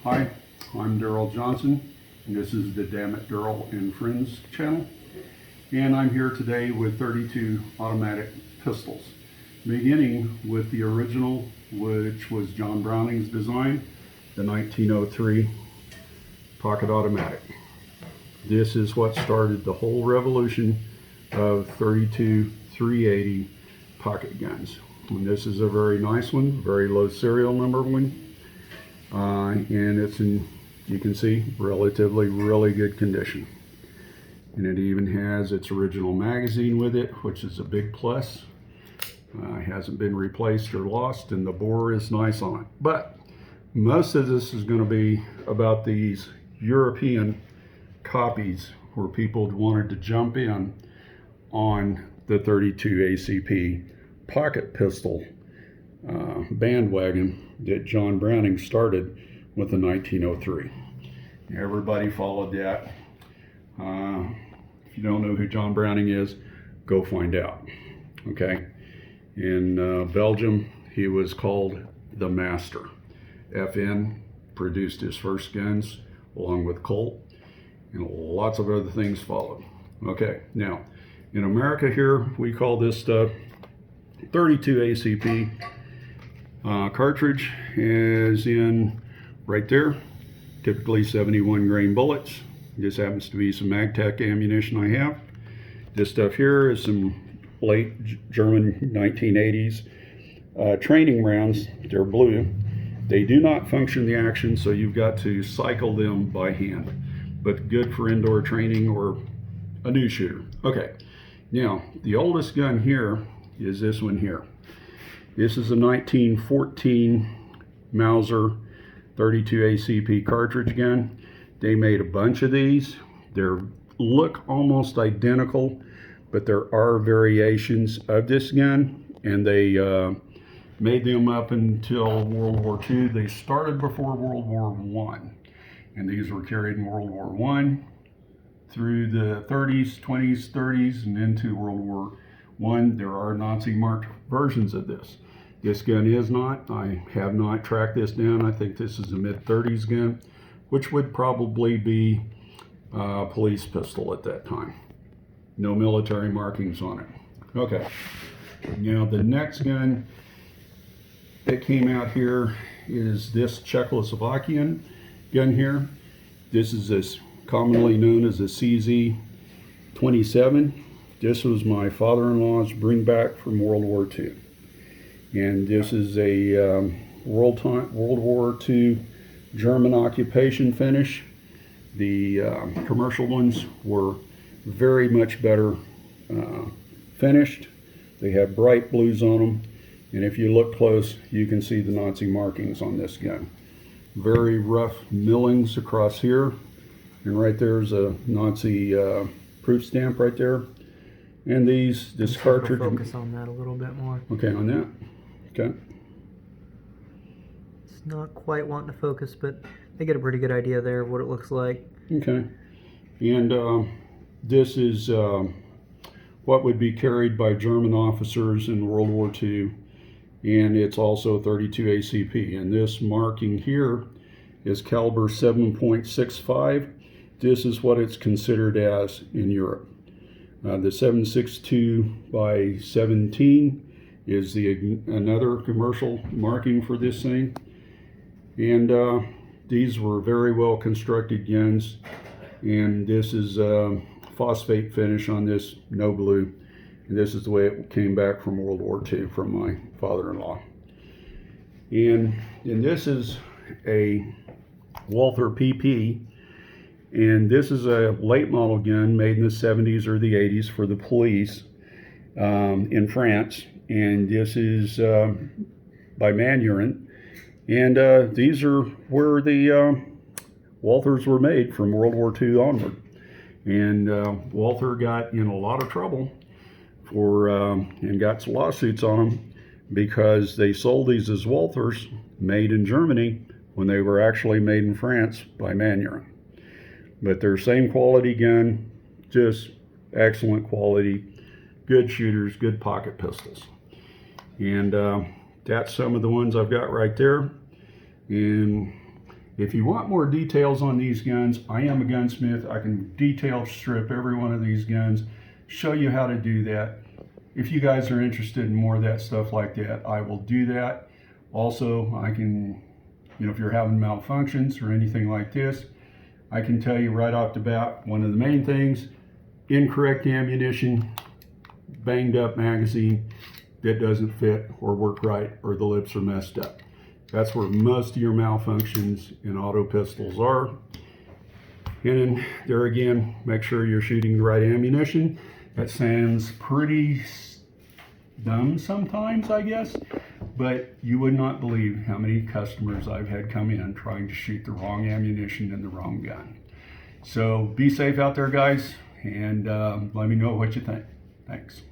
Hi, I'm Daryl Johnson, and this is the Dammit Daryl and Friends channel. And I'm here today with 32 automatic pistols, beginning with the original, which was John Browning's design, the 1903 pocket automatic. This is what started the whole revolution of 32 380 pocket guns. And this is a very nice one, very low serial number one. And it's in, you can see, relatively really good condition. And it even has its original magazine with it, which is a big plus. Hasn't been replaced or lost, and the bore is nice on it. But most of this is going to be about these European copies where people wanted to jump in on the 32 ACP pocket pistol bandwagon that John Browning started with the 1903. Everybody followed that. If you don't know who John Browning is, go find out. Okay. In Belgium, he was called the Master. FN produced his first guns along with Colt, and lots of other things followed. Okay, now in America here, we call this stuff 32 ACP cartridge, as in right there, typically 71 grain bullets. This happens to be some MagTech ammunition I have. This stuff here is some late German 1980s training rounds. They're blue. They do not function the action, so you've got to cycle them by hand, but good for indoor training or a new shooter. Okay, now the oldest gun here is this one here. This is a 1914 Mauser 32 ACP cartridge gun. They made a bunch of these. They look almost identical, but there are variations of this gun, and they made them up until World War II. They started before World War I, and these were carried in World War I through the 30s, 20s, 30s, and into World War I. There are Nazi-marked versions of this. This gun is not. I have not tracked this down. I think this is a mid-30s gun, which would probably be a police pistol at that time. No military markings on it. Okay. Now the next gun that came out here is this Czechoslovakian gun here. This is this commonly known as a CZ-27. This was my father-in-law's bring back from World War II. And this is a World War II German occupation finish. The commercial ones were very much better finished. They have bright blues on them. And if you look close, you can see the Nazi markings on this gun. Very rough millings across here. And right there's a Nazi proof stamp right there. And this cartridge. Focus on that a little bit more. Okay, on that. Okay. It's not quite wanting to focus, but they get a pretty good idea there of what it looks like. Okay. And this is what would be carried by German officers in World War II. And it's also 32 ACP. And this marking here is caliber 7.65. This is what it's considered as in Europe. The 7.62 by 17 is another commercial marking for this thing. And these were very well constructed guns. And this is phosphate finish on this, no blue. And this is the way it came back from World War II from my father-in-law. And this is a Walther PP. And this is a late model gun made in the 70s or the 80s for the police in France. And this is by Manurin. And these are where the Walthers were made from World War II onward. And Walther got in a lot of trouble for and got some lawsuits on them because they sold these as Walthers made in Germany when they were actually made in France by Manurin. But they're same quality gun, just excellent quality, good shooters, good pocket pistols. And that's some of the ones I've got right there. And If you want more details on these guns, I am a gunsmith. I can detail strip every one of these guns, show you how to do that. If you guys are interested in more of that stuff like that, I will do that. Also, I can, if you're having malfunctions or anything like this, I can tell you right off the bat, one of the main things, incorrect ammunition, banged up magazine that doesn't fit or work right, or the lips are messed up. That's where most of your malfunctions in auto pistols are. And then there again, make sure you're shooting the right ammunition. That sounds pretty dumb sometimes, I guess, but you would not believe how many customers I've had come in trying to shoot the wrong ammunition and the wrong gun. So be safe out there, guys, and let me know what you think. Thanks.